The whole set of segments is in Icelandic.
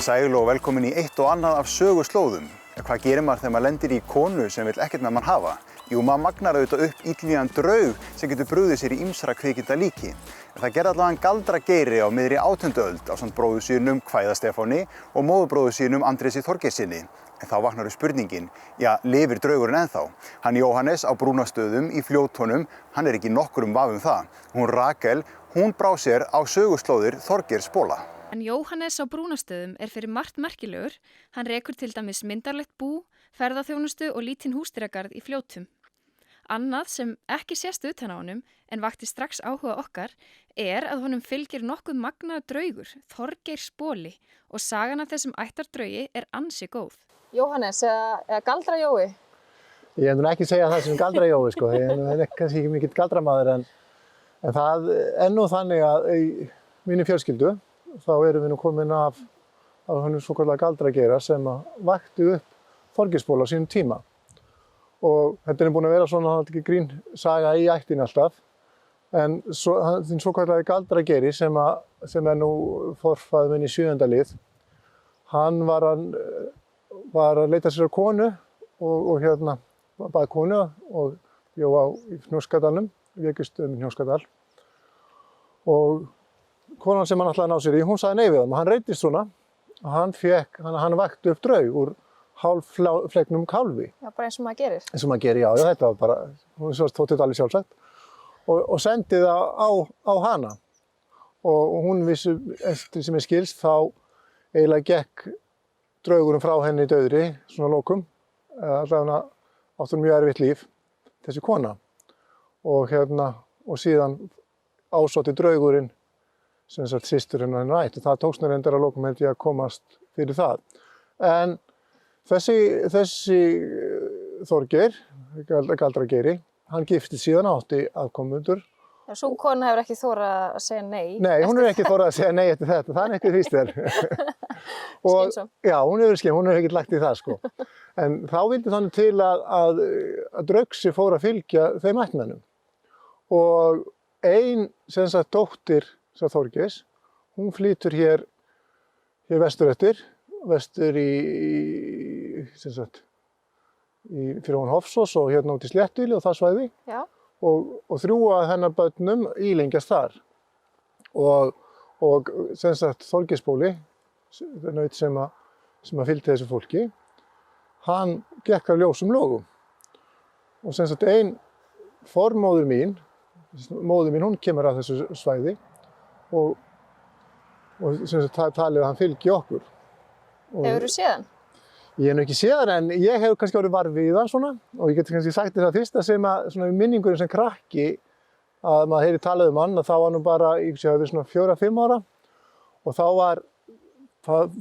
Sæl og velkomin í eitt og annað af söguslóðum. Hvað gerir maður þegar maður lendir í konu sem vill ekkert með mann hafa? Jú, maður magnar auðvitað upp illvígan draug sem getur brugðið sér í ýmsra kvikmynda líki. Það gerði allavega Galdra Geiri á miðri 18. öld ásamt bróður sínum Kvæða Stefáni og móðurbróður sínum Andrési Þorgeirssyni. En þá vaknar spurningin, lifir draugurinn ennþá? Hann Jóhannes á Brúnastöðum í Fljótunum, hann ekki nokkrum vafa það. Hún Rakel, hún brá sér á söguslóðir Þorgeirs Bola. En Jóhannes á Brúnastöðum fyrir margt merkilegur. Hann rekur til dæmis myndarlegt bú, ferðaþjónustu og lítinn húsdýragarð í Fljótum. Annað sem ekki sést utan á honum en vakti strax áhuga okkar að honum fylgir nokkuð magnaður draugur, Þorgeirs Boli, og sagan af þessum ættardraugi ansi góð. Jóhannes eða Galdra Jói? Ég nú ekki segja það sem Galdra Jói, sko. Ég kannski ekki mikill galdramaður en það nú þannig að í minni fjölskyldu þá erum við nú komin af honum svokallaða Galdra Geira sem vakti upp Þorgeirs Bola á sínum tíma. Og þetta búin að vera svona ekki grín saga í ættinni alltaf. En þinn svokallaði Galdra Geiri sem nú forfaðir minn í 7. lið, hann var að leita sér að konu og bað konu og bjó í Fnjóskadalnum, Vekjustöðum í Fnjóskadal. Og konan sem hann ætlaði að ná sér í, hún sagði nei við hann og hann reiddist svona og hann vakti upp draug úr hálfflegnum kálfi. Já, bara eins og maður gerir. Eins og maður gerir, já, þetta var bara, hún þótti þetta alveg sjálfsagt. Og sendi það á hana. Og hún vissi, eftir sem ég skilst, þá eiginlega gekk draugurinn frá henni í dauðri, svona lokum. Allavega átti hún mjög erfitt líf, þessi kona. Og síðan ásótti draugurinn, sem sagt systur hennar ætt. Það tókst henni reyndar að lokum held ég að komast fyrir það. En þessi Þorgeir, Galdra Geiri, hann giftist síðan átti afkomendur. Já, sú kona hefur ekki þorað að segja nei. Nei, hún hefur ekki þorað að segja nei eftir þetta, það ekki fyrst vel. Skynsom. Já, hún hefur ekkert lagt í það, sko. En þá vildi þannig til að Draugsi fór að fylgja þeim ættmennum. Og ein, sem sagt, dóttir Þorgeirs, hún flýtur hér vestur fyrir hún Hofsós og út í Sléttuíli og það svæði. Já. Og 3 af hennar börnum ílengjast þar. Og sem sagt Þorgeirs Bóli, naut sem fylgdi þessu fólki, hann gekk af ljósum logum. Og sem sagt ein formóðir mín, hún kemur af þessu svæði og sem sagt það talið að hann fylgi okkur. Hefurðu séð hann? Ég hef ekki séð hann en ég hef kannski orðið var við hann svona og ég get kannski sagt þér það fyrsta sem svona minningurinn sem krakki að maður heyri talað um hann að þá var nú bara, ég sé að við svona 4-5 ára og þá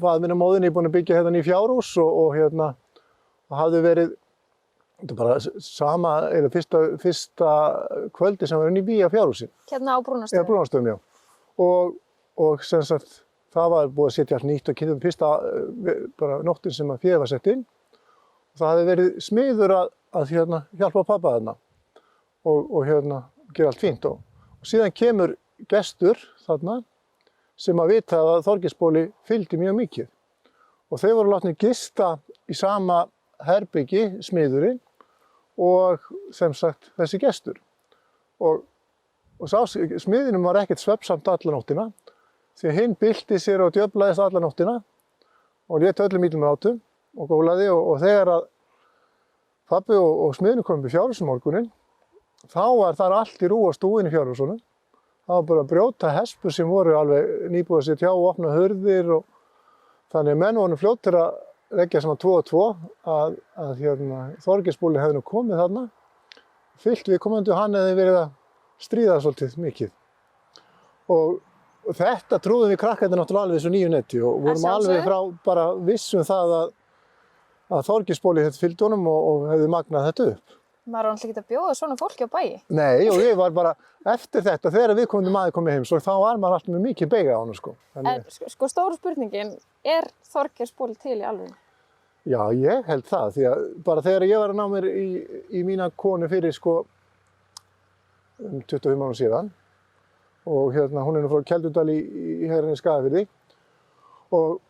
var minna móðinni búin að byggja hérna í fjárhús og hafði verið bara sama, fyrsta kvöldi sem var inn í bíja fjárhúsin. Hérna á Brúnastöðum? Já, Brúnastöðum, já. Og sem sagt, það var búið að setja allt nýtt og kynnt fyrsta bara nóttin sem að féð var sett inn. Og það hafði verið smiður að hjálpa pabba þarna og gera allt fínt. Og síðan kemur gestur þarna sem að vita að Þorgeirs Bóli fylgdi mjög mikið. Og þau voru látnir gista í sama herbyggi, smiðurinn, og sem sagt þessi gestur. Og smiðinum var ekkert svefnsamt alla nóttina. Því hinn bylti sér og djöflaðist alla nóttina og lét öllum illum rátum og gólaði og þegar að pabbi og smiðurinn kom upp í fjárhúsum morguninn, þá var þar allt í rú og stúin í fjárhúsunum. Það var bara að brjóta hespur sem voru alveg nýbúið að setja á og opna hurðir og þannig að menn voru fljótir að leggja saman 2 og 2 að Þorgeirs Bóli hefði nú komið þarna, fyllt viðkomandi og hann hefði verið að stríða svolítið mikið. Og þetta trúðum við krakkarnir náttúrulega alveg þessu nýju netti og vorum alveg frá bara vissum það að Þorgeirs Bóli fylgdi honum og hefði magnað þetta upp. Maður var náttúrulega ekki að bjóða svona fólki á bæi. Nei, og ég var bara eftir þetta, þegar viðkomandi maður komið heim, svo þá var maður alltaf með mikið beygað á honum, sko. En stóra spurningin, Þorgeirs Bóli til í alvöru? Já, ég held það, því að bara þegar ég var að ná mér í mína konu fyrir, 25 árum síðan, og hún nú frá Keldudal í Skagafirði og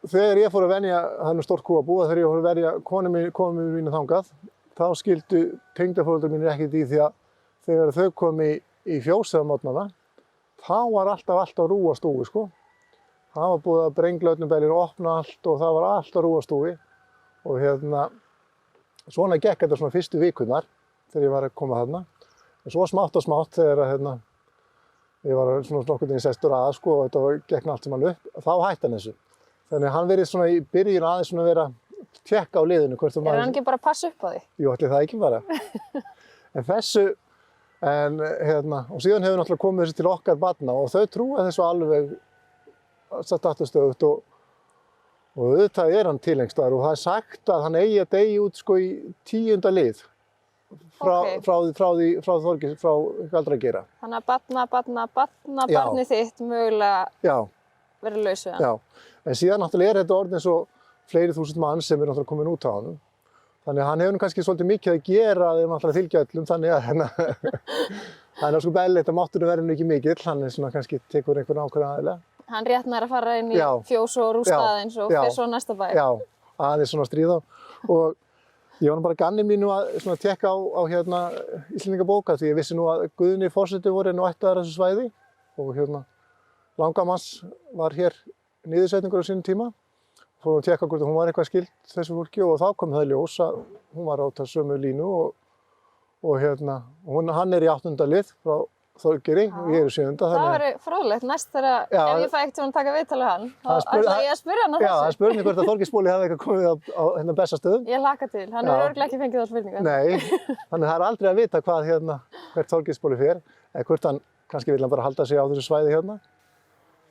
þegar ég fór að venja, það er stórt kúabú, þegar ég fór að verja konum mínu þangað, þá skildu tengdaforeldrar mínir ekkert í því að þegar þau komu í fjósið á morgnana, þá var alltaf rúa stúi, sko. Það var búið að brengla öllum beljum og opna allt og það var alltaf rúa stúi. Og svona gekk þetta svona fyrstu vikurnar þegar ég var að koma þarna. En svo smátt og smátt þegar ég var svona nokkurn veginn sestur að, sko, og þetta gekk allt sem hann upp, þá hætti hann þessu. Þannig að hann verið svona í byrjun aðeins svona vera að tjekka á liðinu. Hann ekki bara að passa upp á því? Jú, ætli það ekki bara. Og síðan hefur náttúrulega komið þessu til okkar barna og þau trúa þessu alveg stattastöðugt og auðvitað er hann tilengstaður og það er sagt að hann eigi að deyja út sko í 10. lið frá Galdrageira. Þannig að barnið þitt mögulega verið laus við hann. Já, en síðan náttúrulega er þetta orðin svo fleiri þúsund mann sem náttúrulega komin út á honum. Þannig að hann hefur kannski svolítið mikið að gera þegar náttúrulega fylgja öllum, þannig að það er sko beðilegt að mátturinn verður ekki mikill, hann er svona kannski tekur einhvern ákveðna aðilega. Hann réttnar að fara inn í fjós og rústa aðeins og fer svo næsta bæ. Já, aðeins svona stríða og ég var bara ganni mínu að svona tekka á Íslendingabóka því ég vissi nú að Guðni forseti voru ættaður þessu svæði og langamans var hér niðursetningur á sínum tíma. Fórum að tekka hvort hún var eitthvað skyld þessu fólki og þá kom það ljós að hún var á sömu línu og hann er í 8. lið frá Þorgeiri og ég er í 7. Það verður fróðlegt næst þegar ef ég fæ ekkert að taka viðtal við hann, þá ætla ég að spyrja hann á þessu. Já, það er spurning hvort að Þorgeirsbóli hafi eitthvað komið á Bessastöðum. Ég hlakka til, hann hefur örugglega ekki fengið þá spurningu. Nei, þannig það er aldrei að vita hvað hvert Þorgeirsbóli fer, eða hvort hann kannski vill hann bara halda sig á þessu svæði hérna.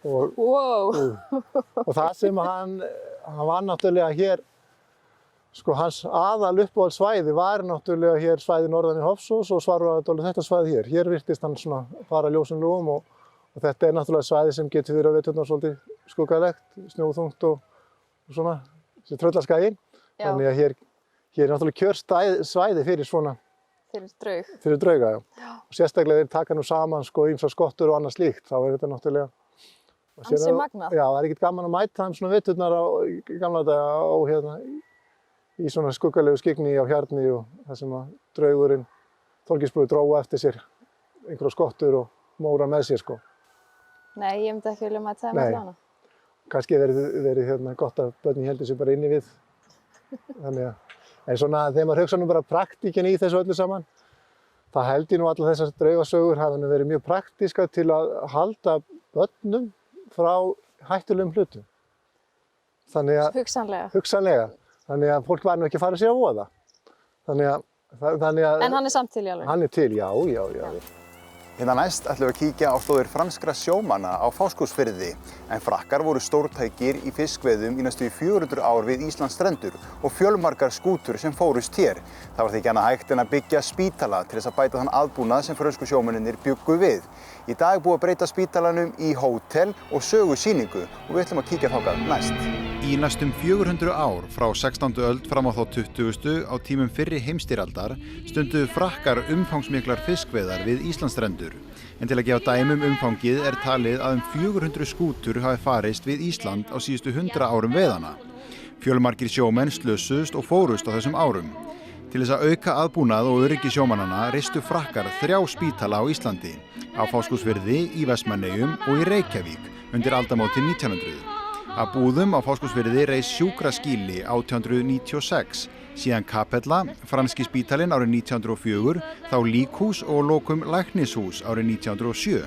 Og það sem hann var náttúrulega hér, sko hans aðal uppáhaldssvæði var náttúrulega hér svæði norðan í Hofsós og Svarfaðardal og þetta svæði hér. Hér virtist hann svona fara ljósum logum og þetta er náttúrulega svæði sem getur verið á veturna svolítið skuggalegt, snjóþungt og svona, þessi tröllaskagi. Þannig að hér er náttúrulega kjörsvæði fyrir svona fyrir drauga. Og sérstaklega þeir taka nú saman sko ýmsar skottur og annað slíkt, þá er þetta náttúrulega ansi magnað. Já, það er ekkert gaman að mæta þeim svona veturnar í gamla daga í svona skuggalegu skyggni á Hjarni og það sem að draugurinn Þorgeirsbróðir dróa eftir sér einhverja skottur og móra með sér sko. Nei, ég myndi ekki vilja mæta þeim allan. Kannski verið gott að börnin heldur sig bara inni við. En svona þegar maður hugsa nú bara praktíkin í þessu öllu saman, það held ég nú allar þessar draugasögur hafa nú verið mjög praktískar til að halda börnum frá hættulegum hlutum. Hugsanlega. Þannig að fólk var nú ekki að fara sér að voða. En hann er samt til í alveg? Hann er til, já. Hérna næst ætlum við að kíkja á slóðir franskra sjómanna á Fáskrúðsfirði, en Frakkar voru stórtækir í fiskveiðum í næstu 400 ár við Íslands strendur og fjölmargar skútur sem fórust hér. Það var því ekki annað hægt en að byggja spítala til þess að bæta þann aðbúnað sem frönsku sjómennirnir bjuggu við. Í dag er búið að breyta spítalanum í hótel og sögusýningu og við ætlum að kíkja þangað næst. Í næstum 400 ár frá 16. öld fram á þá 20. á tímum fyrri heimsstyrjaldar stunduðu Frakkar umfangsmiklar fiskveiðar við Íslandsstrendur. En til að gefa dæmi umfangið er talið að 400 skútur hafi farist við Ísland á síðustu 100 árum veiðanna. Fjölmargir sjómenn slösuðust og fórust á þessum árum. Til þess að auka aðbúnað og öryggi sjómannanna reistu Frakkar 3 spítala á Íslandi, á Fáskrúðsfirði, í Vestmannaeyjum og í Reykjavík undir aldamótin 1900. Að búðum á Fáskrúðsfirði reis sjúkraskýli 1896, síðan kapella, franski spítalinn árið 1904, þá líkhús og lokum læknishús árið 1907.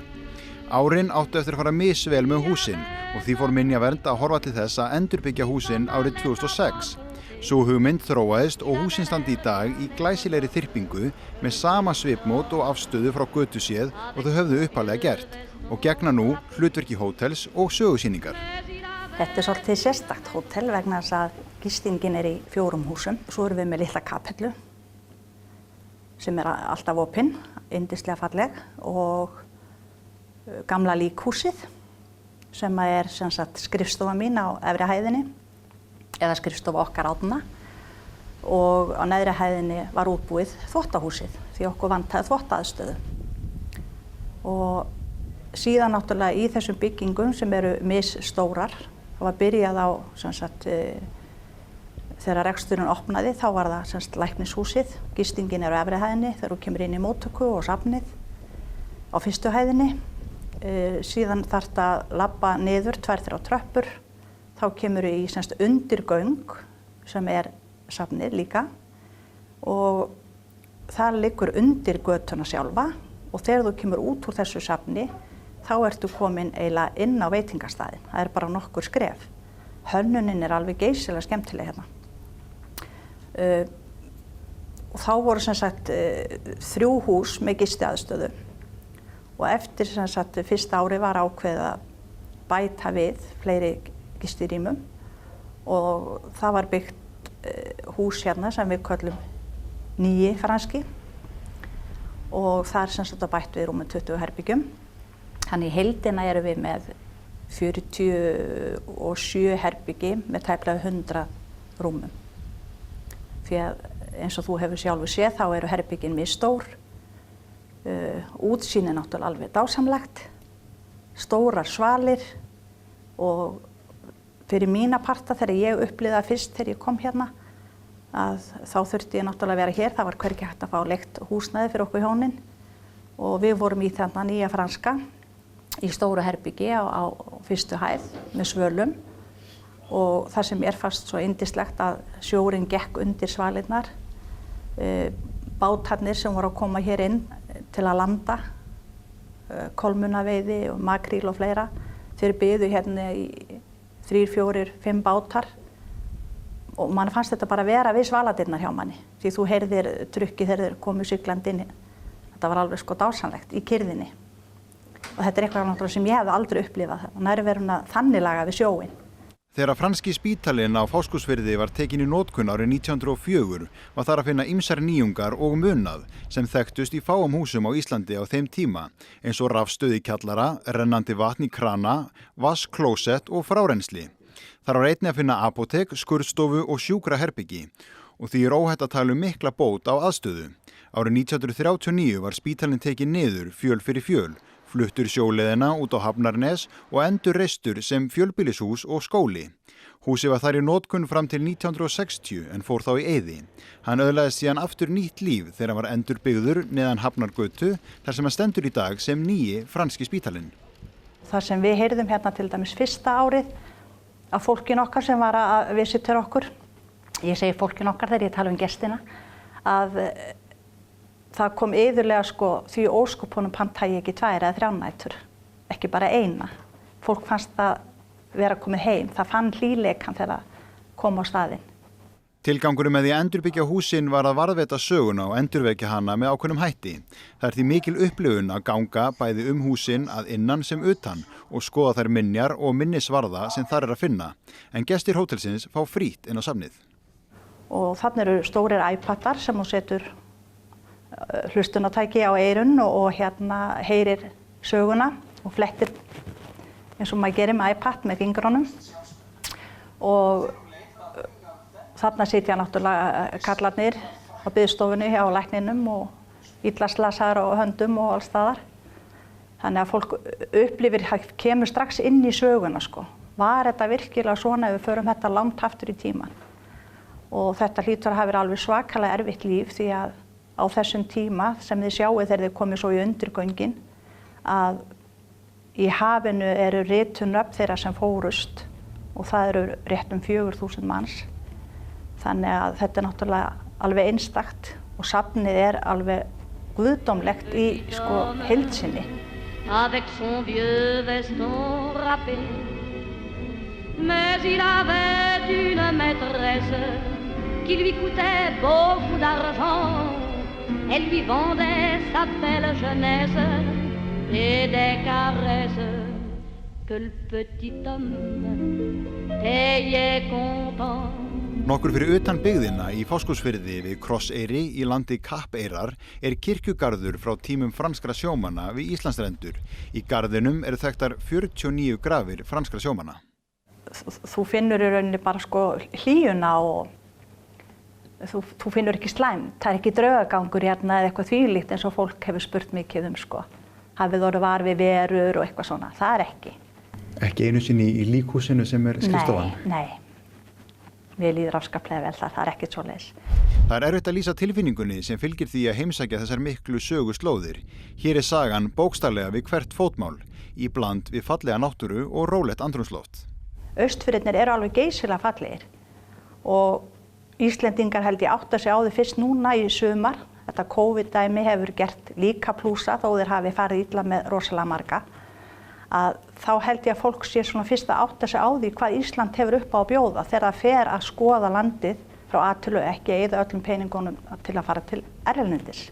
Árin áttu eftir að fara misvel með húsin og því fór minjavernd að horfa til þess að endurbyggja húsin árið 2006. Sú hugmynd þróaðist og húsin standi í dag í glæsilegri þyrpingu með sama svipmót og afstöðu frá götuséð og þau höfðu upphaflega gert og gegna nú hlutverki hótels og sögusýningar. Þetta er svolítið sérstakt hótel vegna þess að gistingin er í 4 húsum. Svo erum við með litla kapellu sem er alltaf opin, yndislega falleg og gamla líkhúsið sem er skrifstofa mín á efri hæðinni eða skrifstofa okkar Árna og á neðri hæðinni var útbúið þvottahúsið því okkur vantaði þvottaaðstöðu. Og síðan náttúrulega í þessum byggingum sem eru misstórar, Það var byrjað á, sem sagt, þegar reksturinn opnaði, þá var það sem sagt læknishúsið. Gistingin er á efri hæðinni þegar þú kemur inn í móttöku og safnið á fyrstu hæðinni. Síðan þarf það að labba niður 2-3 tröppur. Þá kemur í sem sagt undirgöng sem er safnið líka og það liggur undir götuna sjálfa og þegar þú kemur út úr þessu safni þá ertu komin eiginlega inn á veitingastaðinn. Það er bara nokkur skref. Hönnunin er alveg geysilega skemmtileg hérna. Og þá voru sem sagt 3 hús með gistiaðstöðu og eftir sem sagt fyrsta ári var ákveðið að bæta við fleiri gistirýmum og það var byggt hús hérna sem við köllum Nýi franski og það er sem sagt bætt við rúmum 20 herbyggjum. Þannig í heildina erum við með 47 herbyggi með tæplega 100 rúmum. Því að eins og þú hefur sjálfur séð þá eru herbyggin misstór. Útsýn er náttúrulega alveg dásamlegt, stórar svalir og fyrir mína parta þegar ég upplifði það fyrst þegar ég kom hérna að þá þurfti ég náttúrulega að vera hér. Það var hvergi hægt að fá leigt húsnæði fyrir okkur hjónin og við vorum í þarna Nýja franska í stóru herbyggi á fyrstu hæð með svölum og það sem mér fannst svo yndislegt að sjórinn gekk undir svalirnar. Bátarnir sem voru að koma hér inn til að landa, kolmunaveiði og makríl og fleira, þeir biðu hérna í 3, 4, 5 bátar og mann fannst þetta bara vera við svaladirnar hjá manni því þú heyrðir trukki þegar þeir komu siglandi inn. Þetta var alveg sko dásamlegt í kyrrðinni og þetta er eitthvað náttúrulega sem ég hefði aldrei upplifað, nærveruna þannig laga við sjóinn. Þegar franski spítalinn á Fáskrúðsfirði var tekin í notkun árið 1904 var þar að finna ýmsar nýjungar og munað sem þekktust í fáum húsum á Íslandi á þeim tíma eins og rafstöð í kjallara, rennandi vatn í krana, vassklósett og frárennsli. Þar var einnig að finna apótek, skurðstofu og sjúkraherbyggi og því er óhætt að tala mikla bót á aðstöðu. Árið 1939 var spítalinn tekin niður fjöl fyrir fjöl, fluttur sjóleiðina út á Hafnarnes og endurreistur sem fjölbýlishús og skóli. Húsið var þar í notkun fram til 1960 en fór þá í eyði. Hann öðlaðist síðan aftur nýtt líf þegar hann var endurbyggður neðan Hafnargötu þar sem hann stendur í dag sem Nýi franski spítalinn. Það sem við heyrðum hérna til dæmis fyrsta árið af fólkin okkar sem var að visitera okkur, ég segi fólkin okkar þegar ég tala gestina, að það kom iðulega sko því óskopunum pantaði ég ekki 2 eða 3 nætur, ekki bara eina. Fólk fannst að vera komið heim, það fann hlýleikann þegar það kom á staðinn. Tilgangurinn með því að endurbyggja húsin var að varðveita söguna og endurvekja hana með ákveðnum hætti. Það er því mikil upplifun að ganga bæði húsin að innan sem utan og skoða þær minjar og minnisvarða sem þar er að finna. En gestir hótelsins fá frítt inn á safnið. Og þannig eru stórir iPadar sem þú setur hlustunartæki á eyrun og hérna heyrir söguna og flettir eins og maður gerir með iPad með fingrunum. Og þarna sitja náttúrulega karlarnir á biðstofunni hjá lækninum og illa slasaðar á höndum og alls staðar. Þannig að fólk upplifir, kemur strax inn í söguna sko. Var þetta virkilega svona ef við förum þetta langt aftur í tíman? Og þetta hlýtur að hafa verið alveg svakalega erfitt líf því að á þessum tíma sem þið sjáið þegar þið komið svo í undirgöngin að í hafinu eru rituð nöfn þeirra sem fórust og það eru rétt 4.000 manns. Þannig að þetta er náttúrulega alveg einstakt og safnið er alveg guðdómlegt í sko heildsinni. Avec son vieux veston râpé, mais il avait une maîtresse qui lui coûtait beaucoup d'argent. Elle lui vendait sa belle jeunesse et des caresses que le petit homme payait content. Nokkur fyrir utan byggðina í Fáskrúðsfirði við Krosseyri í landi Kappeyrar er kirkjugarður frá tímum franskra sjómanna við Íslandsstrendur. Í garðinum eru þekktar 49 grafir franskra sjómanna. Þú finnur í rauninni bara sko hlýjuna og þú finnur ekki slæmt. Það er ekki draugagangur hérna eða eitthvað þvílíkt eins og fólk hefur spurt mikið sko. Hafið orðið var við verur og eitthvað svona. Það er ekki. Ekki einu sinni í líkhúsinu sem skrifstofan? Nei. Mér líður afskaplega vel þar, það ekkert svoleiðis. Það erfitt að lýsa tilfinningunni sem fylgir því að heimsækja þessar miklu söguslóðir. Hér sagan bókstaflega við hvert fótmál, í bland við fallega náttúru og rólegt andrúmsloft. Austfirðirnir eru alveg geysilega fallegir og Íslendingar held ég átta sig á því fyrst núna í sumar. Þetta COVID-dæmi hefur gert líka plúsa þó þeir hafi farið illa með rosalega marga. Að þá held ég að fólk sé svona fyrst að átta sig á því hvað Ísland hefur upp á að bjóða þegar það fer að skoða landið frá A til Ö, ekki eyða öllum peningunum til að fara til erlendis.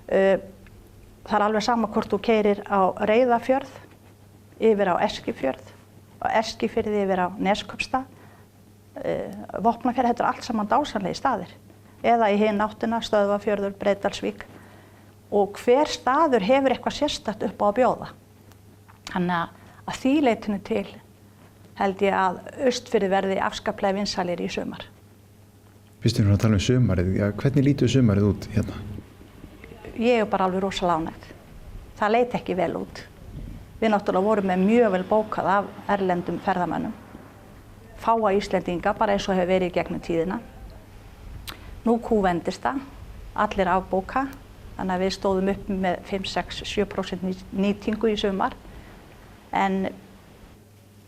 Það er alveg sama hvort þú keyrir á Reyðarfjörð, yfir á Eskifjörð, á Eskifirði yfir á Neskaupstað, Vopnafjörð, þetta er allt saman dásamlegir staðir. Eða í hinn áttina, Stöðvarfjörður, Breiðdalsvík. Og hver staður hefur eitthvað sérstakt upp á að bjóða. Þannig að því leytinu til held ég að Austfirði verði afskaplega vinsælir í sumar. Fyrst við erum að tala um sumarið, hvernig lítur sumarið út hérna? Ég er bara alveg rosalega ánægð. Það leit ekki vel út. Við náttúrulega vorum með mjög vel bókað af erlendum ferðamönnum. Fáa Íslendinga, bara eins og hefur verið í gegnum tíðina. Nú kúvendist það, allir afbóka, þannig að við stóðum upp með 5-6-7% nýtingu í sumar. En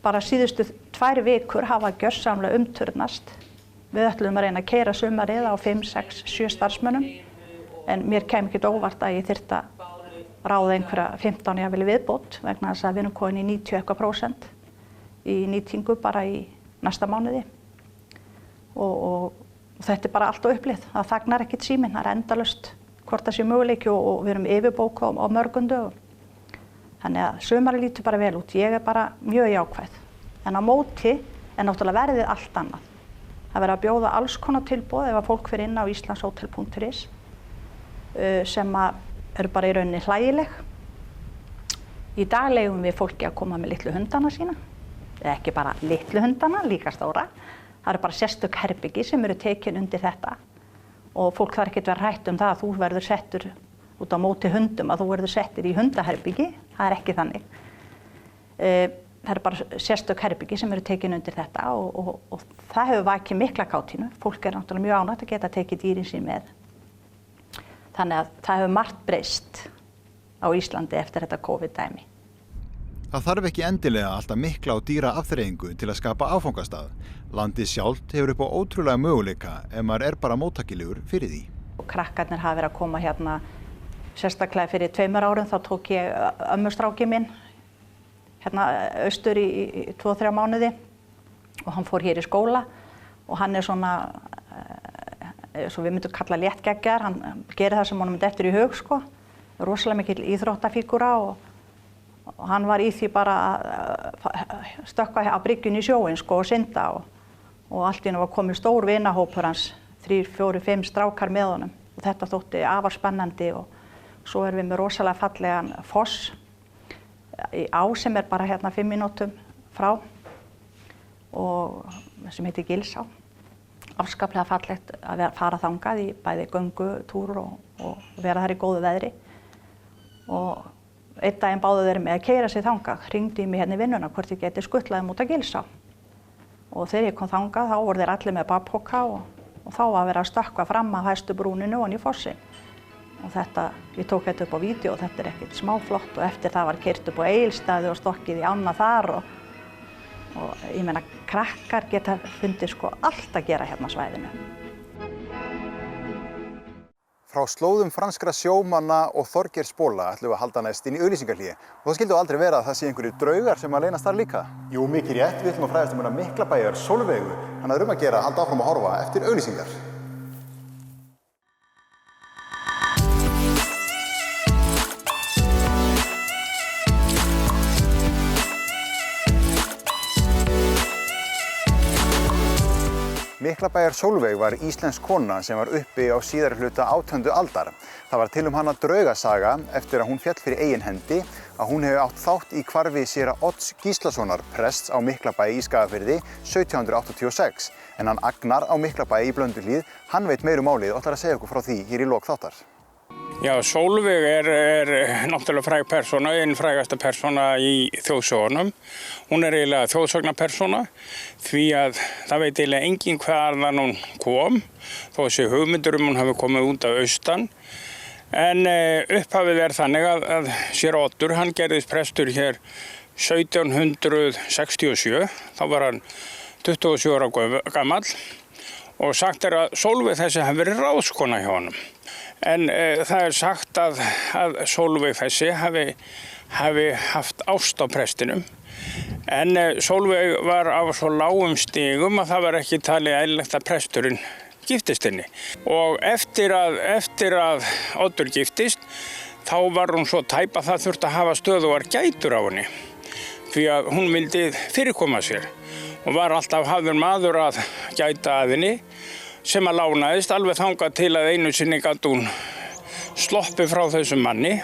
bara síðustu 2 vikur hafa gjörsamlega umturnast. Við ætlum að reyna að keyra sumarið á 5-6-7 starfsmönnum. En mér kæmi ekki óvart að ég þyrfti að ráða einhverja 15 jafnvel viðbót vegna þess að við erum komin í 90% í nýtingu bara í næsta mánuði. Og þetta er bara allt á upplið. Það þagnar ekkert síminn, það er endalaust hvort það sé möguleiki og við erum yfirbókað á mörgum dögum. Þannig að sumarið lítur bara vel út. Ég er bara mjög jákvæð. En á móti er náttúrulega verðið allt annað. Það verður að bjóða alls konar tilboð ef að fólk fer inn á islandshotel.is sem eru bara í rauninni hlægileg. Í dag leyfum við fólki að koma með litlu hundana sína. Eða ekki bara litlu hundana, líka stóra. Það eru bara sérstök herbyggi sem eru tekin undir þetta. Og fólk þarf ekki að vera hrætt um það að þú verður settur út á móti hundum, að þú verður settir í hundaherbyggi. Það er ekki þannig. Það eru bara sérstök herbyggi sem eru tekin undir þetta og það hefur vakið mikla kátínu. Fólk er náttúrulega mjög ánægt að geta tekið dýrin sín með. Þannig að það hefur margt breyst á Íslandi eftir þetta COVID-dæmi. Það þarf ekki endilega alltaf mikla og dýra afþreyingu til að skapa áfangastað. Landið sjálft hefur upp á ótrúlega möguleika ef maður er bara móttækilegur fyrir því. Og krakkarnir hafa verið að koma hérna, sérstaklega fyrir 2 árum þá tók ég ömmustráki minn hérna austur í 2-3 mánuði og hann fór hér í skóla og hann er svona, svo við myndum kalla léttgeggjar, hann gerir það sem honum dettur í hug sko, rosalega mikil íþróttafígúra og hann var í því bara að stökkva á bryggjunni í sjóinn sko og synda og allt í einu var komið stór vinahópur hans, 3-4-5 strákar með honum og þetta þótti afar spennandi og svo erum við með rosalega fallegan foss í á sem er bara hérna 5 mínútum frá og sem heitir Gilsá. Afskaplega fallegt að fara þangað í bæði göngutúr og vera þar í góðu veðri. Og einn daginn báðu þeir með að keyra sig þangað, hringdi í mig hérna í vinnuna hvort ég geti skuttlaði út að Gilsá. Og þegar ég kom þangað þá voru þeir allir með babpoka og þá var verið að stökkva fram af hæstu brúninu og í fossi. Og þetta, ég tók þetta upp á vídeo og þetta er ekkert smáflott og eftir það var keyrt upp á Egilsstaði og stokkið í ána þar og ég meina krakkar geta fundið sko allt að gera hérna á svæðinu. Frá slóðum franskra sjómanna og Þorgeirs Bola ætlum við að halda næst inn í auglýsingahlé. Og það skildi aldrei vera að það sé einhverjir draugar sem að leynast þar líka. Jú, mikið rétt, við ætlum að fræðast um Miklabæjar Sólveigu. Þannig að að gera að halda áfram að horfa eftir auglýsingar. Miklabæjar Sólveig var íslensk kona sem var uppi á síðari hluta 18. aldar. Það var til hana draugasaga eftir að hún féll fyrir eigin hendi að hún hefði átt þátt í hvarfi séra Odds Gíslasonar prests á Miklabæi í Skagafirði 1786. En hann Agnar á Miklabæi í Blönduhlíð, hann veit meiru málið og ætlar að segja okkur frá því hér í lok þáttar. Já, Sólveig er náttúrulega fræg persóna, einn frægasta persóna í þjóðsögunum. Hún er eiginlega þjóðsagnapersóna því að það veit eiginlega enginn hvaðan hún kom, þó þessi hugmyndur hún hafi komið út af austan. En upphafið er þannig að séra Oddur, hann gerðist prestur hér 1767, þá var hann 27 ára gamall og sagt er að Sólveig þessi hafi verið ráðskona hjá honum. En það er sagt að Sólveig þessi hafi haft ást á prestinum. En Sólveig var á svo lágum stigum að það var ekki talið eðlilegt að presturinn giftist henni. Og eftir að Oddur giftist, þá var hún svo tæp að það þurfti að hafa stöðugar gætur á henni. Því að hún vildi fyrirkoma sér. Og var alltaf hafður maður að gæta að henni, sem að lánaðist alveg þangað til að einu sinni gat hún sloppi frá þessum manni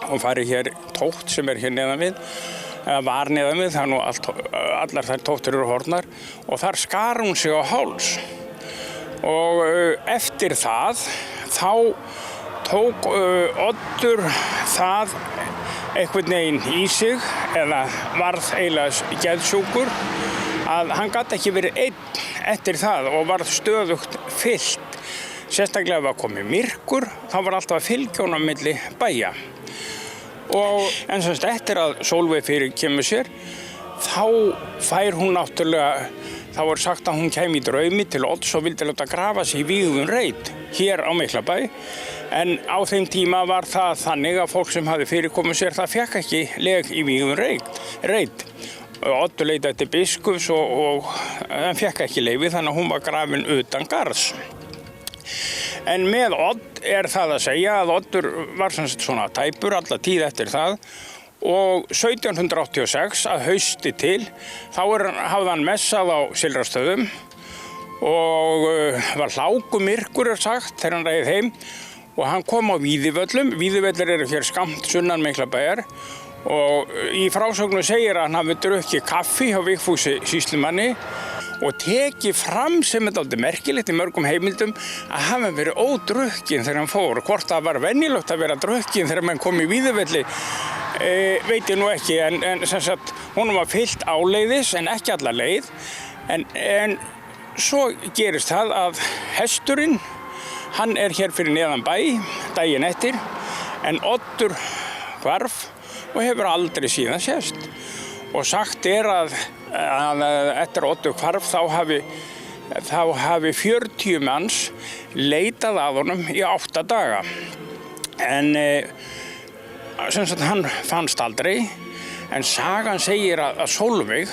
og farið hér tótt sem er hér neðan við, eða var neðan við, það er nú allar þær tóttir eru horfnar og þar skar hún sig á háls. Og eftir það, þá tók Oddur það einhvern veginn í sig eða varð eiginlega geðsjúkur að hann gat ekki verið einn eftir það og varð stöðugt fyllt. Sérstaklega ef það komið myrkur, þá var alltaf að fylgja honum milli bæja. En semst eftir að Sólveig fyrir kemur sér, þá fær hún náttúrulega, þá var sagt að hún kæmi í draumi til Odds og vildi láta grafa sig í vígðum reit hér á Miklabæ. En á þeim tíma var það þannig að fólk sem hafði fyrirkomið sér, það fekk ekki leg í vígðum reit. Oddur leitaði eftir biskups og hann fekk ekki leyfi þannig að hún var grafin utan garðs. En með Odd er það að segja að Oddur var svona tæpur alla tíð eftir það og 1786 að hausti til þá hafði hann messað á Silfrastöðum og var hlákumyrkur er sagt þegar hann reið heim og hann kom á Víðivöllum. Víðivöllir eru hér skammt sunnan Miklabæjar. Og í frásögnu segir að hann hafi drukkið kaffi hjá Vigfúsi sýslumanni og tekið fram sem er dálítið merkilegt í mörgum heimildum að hafa verið ódrukkinn þegar hann fór. Hvort það var venjulegt að vera drukkinn þegar mann kom í Víðivelli veit ég nú ekki en sem sagt honum var fyllt áleiðis en ekki alla leið en svo gerist það að hesturinn hann er hér fyrir neðan bæ daginn eftir en Oddur hvarf og hefur aldrei síðan sést. Og sagt er að eftir Oddur hvarf þá hafi 40 manns leitað að honum í 8 daga. En sem sagt hann fannst aldrei, en sagan segir að Sólveig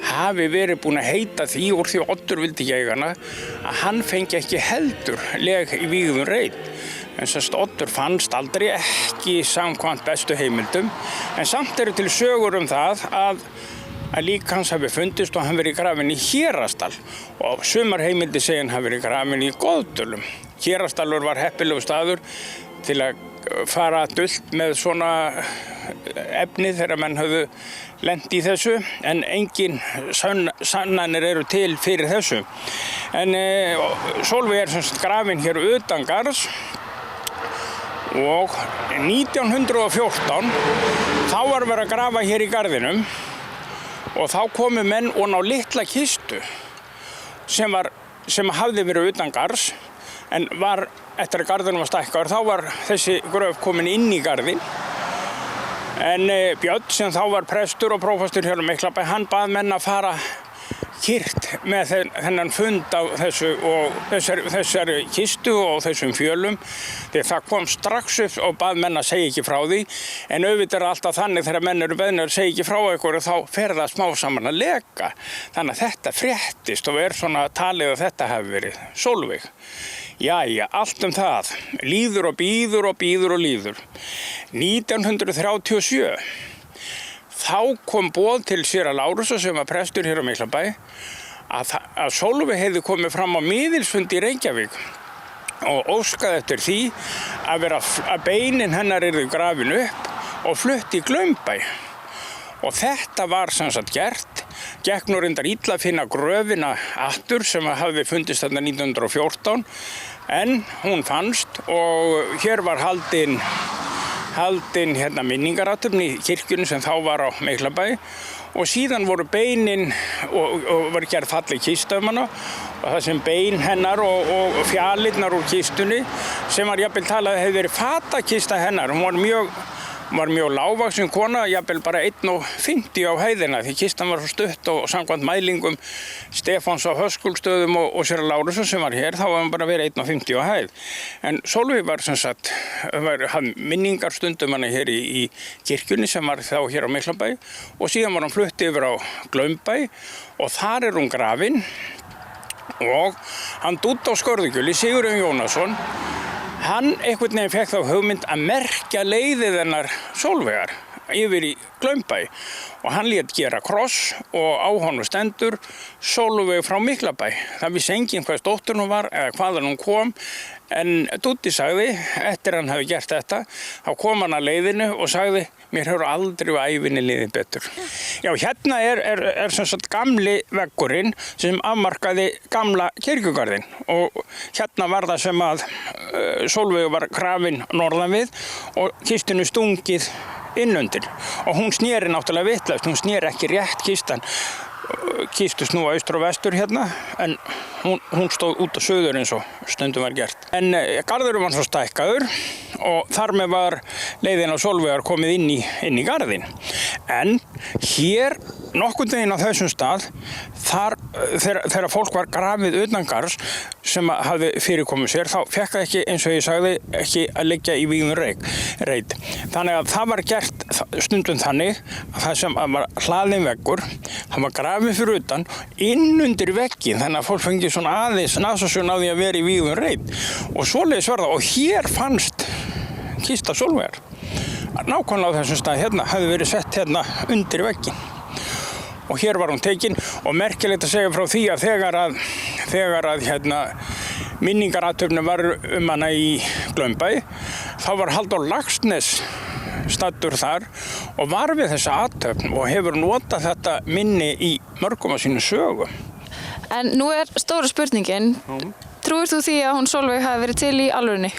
hafi verið búin að heita því úr því Oddur vildi ekki eiga hana að hann fengi ekki heldur leg í vígðum reit. En sérst Oddur fannst aldrei ekki samkvæmt bestu heimildum en samt eru til sögur það að lík hans hafi fundist og hann verið grafinn í Hérasdal og sumar heimildir segja hann hafi verið grafinn í Goðdölum. Hérasdalur var heppilegur staður til að fara dult með svona efni þegar menn höfðu lent í þessu en engin sannanir eru til fyrir þessu. En Sólveig er semst grafinn hér utan garðs og 1914 þá var verið að grafa hér í garðinum og þá komu menn og ná litla kistu sem hafði verið utan garðs en var eftir að garðinum var stækkaður þá var þessi gröf komin inn í garðin en Björn sem þá var prestur og prófastur hér á Miklabæ hann bað menn að fara kyrrt með þennan fund á þessu og þessari kistu og þessum fjölum því það kom strax upp og bað menn að segja ekki frá því en auðvitað er alltaf þannig þegar menn eru beðnir að segja ekki frá eitthvað og þá fer það smá saman að leka þannig að þetta fréttist og svona talið að þetta hafi verið Sólveig. Jæja, allt það líður og bíður og bíður og líður. 1937 þá kom boð til séra Lárusar sem var prestur hér á Miklabæ að Sólveig hefði komið fram á miðilsfundi í Reykjavík og óskaði eftir því að beinin hennar yrðu grafin upp og flutt í Glaumbæ. Og þetta var sem sagt gert, gekk nú reyndar illa að finna gröfina aftur sem hafði fundist þarna 1914 En hún fannst og hér var haldin hérna minningarathöfn í kirkjunni sem þá var á Miklabæ og síðan voru beinin og var gerð falleg kista hana og það sem bein hennar og fjalirnar úr kistunni sem var jafnvel talað hefði verið fatakista hennar. Hún var mjög lágvaxin kona, jafnvel bara 1,50 á hæðina því kistan var svo stutt og samkvæmt mælingum Stefáns á Höskuldsstöðum og séra Lárusson sem var hér, þá var hann bara verið 1,50 á hæð. En Sólveig var sem sagt, hafði minningarstundum hana hér í kirkjunni sem var þá hér á Miklabæ og síðan var hann flutt yfir á Glaumbæ og þar er hún grafin og hann Dúddi á Skörðugjöli, Sigurjón Jónasson, hann einhvern veginn fekk þá hugmynd að merkja leiðið hennar Sólveigar yfir í Glaumbæ og hann lét gera kross og á honum stendur Sólveig frá Miklabæ. Það vissi enginn hvað dóttir hún var eða hvaðan hún kom en Dúddi sagði, eftir hann hafi gert þetta, þá kom hann að leiðinu og sagði mér hefur aldrei á ævinni liðið betur. Já, hérna er sem sagt gamli veggurinn sem afmarkaði gamla kirkjugarðinn og hérna var það sem að Sólveig var grafin norðan við og kistinu stungið innundir og hún sneri náttúrulega vitlaust, hún sneri ekki rétt kistan. Kistu snúa austur og vestur hérna en hún stóð út á suður eins og stundum var gert. En garðurinn var svo stækkaður og þar með var leiðin á Sólveigar komið inn í garðinn. En hér nokkurn veginn á þessum stað þar þegar fólk var grafið utan garðs sem hafði fyrirkomið sér þá fekk það ekki, eins og ég sagði, ekki að liggja í vígðum reit. Þannig að það var gert stundum þannig að það sem var hlaðinn veggur, hann var grafið fyrir utan inn undir vegginn þannig að fólk fengi svona aðeins nasasjón á því að vera í vígðum reit og svoleiðis var það og hér fannst kista Sólveigar. Nákvæmlega á þessum stað hérna hafði verið sett hérna undir vegginn. Og hér var hún tekin og merkilegt að segja frá því að þegar að hérna minningarathöfnin var hana í Glaumbæ, þá var Halldór Laxness staddur þar og var við þessa athöfn og hefur notað þetta minni í mörgum af sínu sögum. En nú er stóra spurningin, trúir þú því að hún Sólveig hafi verið til í alvörunni?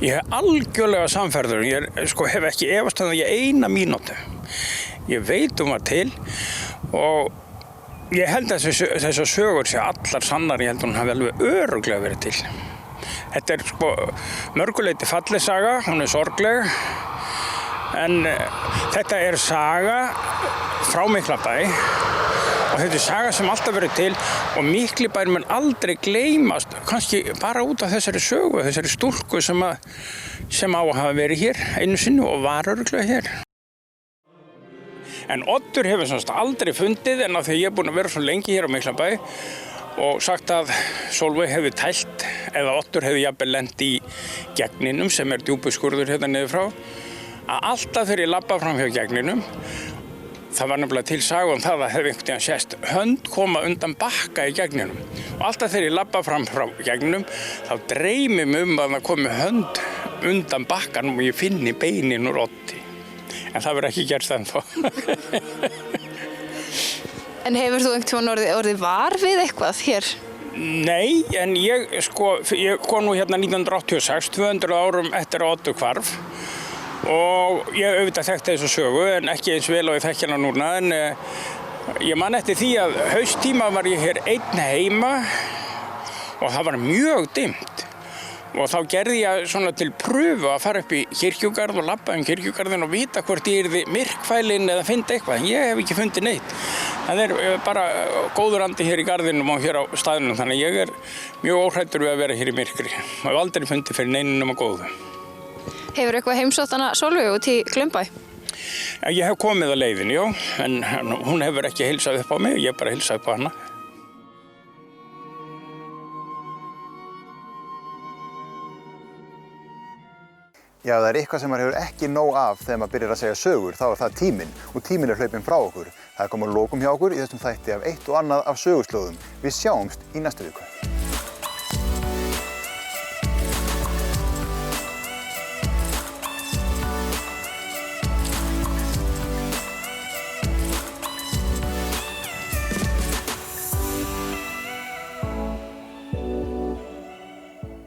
Ég er algjörlega samferður, ég hef ekki efast að það í eina mínútu. Ég veit var til og ég held að þessar sögur sé allar sannar, ég held að hún hafi alveg örugglega verið til. Þetta er mörguleyti falleg saga, hún er sorgleg, en þetta er saga frá Miklabæ og þetta er saga sem alltaf verið til og Miklabær mun aldrei gleymast, kannski bara út af þessari sögu, þessari stúlku sem á að hafa verið hér einu sinni og var örugglega hér. En Oddur hefur semst aldrei fundið en af því ég er búinn að vera svo lengi hér á Miklabæ og sagt að Sólveig hefði tælt eða Oddur hefði jafnvel lent í gegninum sem er djúpuskurður hérna niður frá að alltaf þegar ég labba fram hjá gegninum það var nefnilega til saga það að hefði einhvern veginn sést hönd koma undan bakka í gegninum og alltaf þegar ég labba fram frá gegninum þá dreymir mig að það komi hönd undan bakkanum og ég finni beinin úr Oddi. En það verður ekki gerst ennþá. En hefur þú einhvern tímann orðið var við eitthvað hér? Nei, en ég kom nú hérna 1986, 200 árum eftir að Oddur hvarf og ég auðvitað þekkti þessu sögu en ekki eins vel og ég þekki hana núna en ég man eftir því að hausttíma var ég hér einn heima og það var mjög dimmt. Og þá gerði ég svona til pröfu að fara upp í kirkjugarð og labba kirkjugarðin og vita hvort ég yrði myrkfælinn eða fyndi eitthvað. En ég hef ekki fundið neitt. Það er bara góður andi hér í garðinum og hér á staðnum. Þannig ég er mjög óhræddur við að vera hér í myrkri. Og hef aldrei fundið fyrir neinum og góðu. Hefur eitthvað heimsótt hana Sólveig út í Glaumbæ? Ég hef komið á leiðinni, já. En hún hefur ekki heilsað upp á mig. Ég hef bara heilsað upp á hana. Já, það er eitthvað sem maður hefur ekki nóg af þegar maður byrjar að segja sögur, þá er það tíminn og tíminn er hlaupinn frá okkur. Það er komið að lokum hjá okkur í þessum þætti af eitt og annað af söguslóðum. Við sjáumst í næstu viku.